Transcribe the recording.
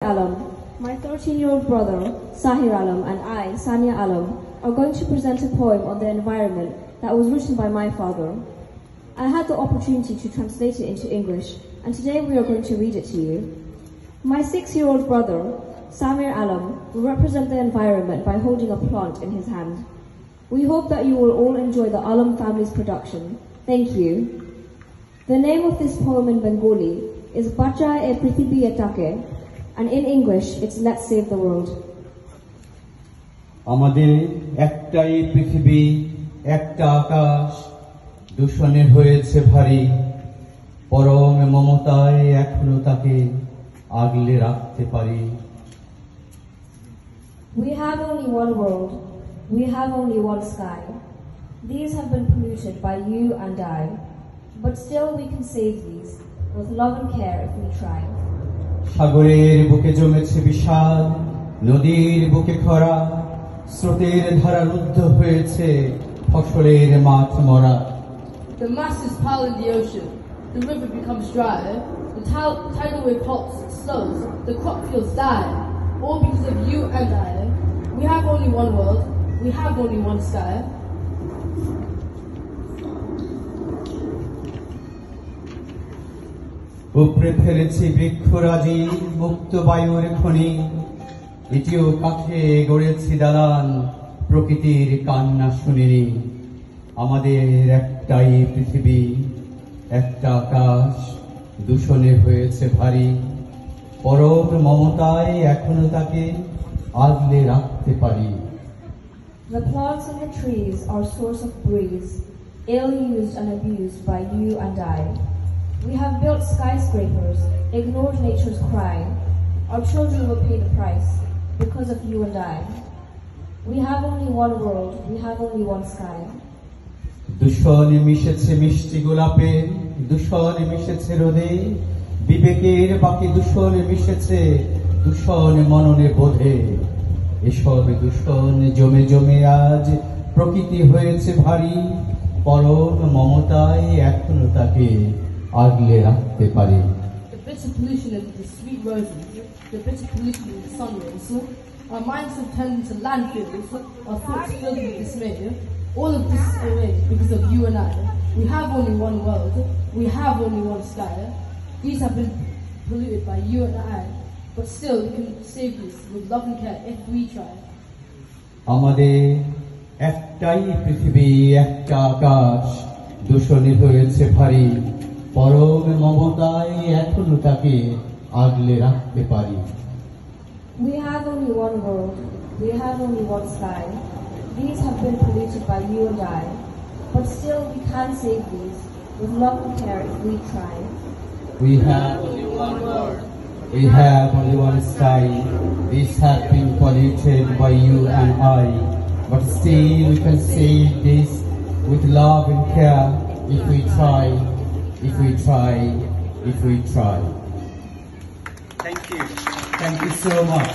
Alam, my 13-year-old brother, Sahir Alam, and I, Sania Alam, are going to present a poem on the environment that was written by my father. I had the opportunity to translate it into English, and today we are going to read it to you. My 6-year-old brother, Samir Alam, will represent the environment by holding a plant in his hand. We hope that you will all enjoy the Alam family's production. Thank you. The name of this poem in Bengali is Bacha e Prithibi Etake, and in English it's Let's Save the World. আমাদের একটাই পৃথিবী, একটা আকাশ, দূষণে হয়েছে ভারী, পরম মমতায় এখনো তাকে আগলে রাখতে পারি। We have only one world, we have only one sky. These have been polluted by you and I, but still we can save these with love and care if we try. সাগরের বুকে জমেছে বিশাল, নদীর বুকে খরা, স্রোতের ধারা রুদ্ধ হয়েছে ফসলের মাঠ মরা। The masses pile in the ocean, the river becomes dry, the tidal wave pops, it slows, the crop fields die, all because of you and I. We have only one world, we have only one sky. উপরে ফেলেছি বৃক্ষরাজি, মুক্ত বায়ুর খনি, এটিও কাঠে গড়েছি দালান, প্রকৃতির কান্না শুনিনি। আমাদের একটাই পৃথিবী, একটা আকাশ, দূষণে হয়েছে ভারী, পরম মমতায় এখনো তাকে আগলে রাখতে পারি। The plants and the trees are source of breeze, ill used and abused by you and I. We have built skyscrapers, ignored nature's cry. Our children will pay the price because of you and I. We have only one world, we have only one sky. দূষণ মিশেছে মিষ্টি গোলাপে, দূষণ মিশেছে রোদে, বিবেকের বাকি দূষণ মিশেছে দূষণ মননে বোধে। এসব দূষণ জমে জমে আজ প্রকৃতি হয়েছে ভারী, পরম মমতায় এখনো তাকে আগলে রাখতে পারি। The bitter pollution of the sweet roses, the bitter pollution of the sun rays, our minds have turned into landfills, our thoughts filled with dismay. All of this is away because of you and I. We have only one world, we have only one sky. These have been polluted by you and I, but still we can save this with love and care if we try. আমাদের একটাই পৃথিবী, একটা আকাশ, দূষণে হয়েছে ভারী, পরম মমতায় এখনো তাকে আগলে রাখতে পারি। We have only one world, we have only one sky. These have been polluted by you and I, but still we can save these with love and care if we try. We have only one world, we have only one sky. These have been polluted by you and I, but still we can save this with love and care if we try, if we try, if we try. Thank you. Thank you so much.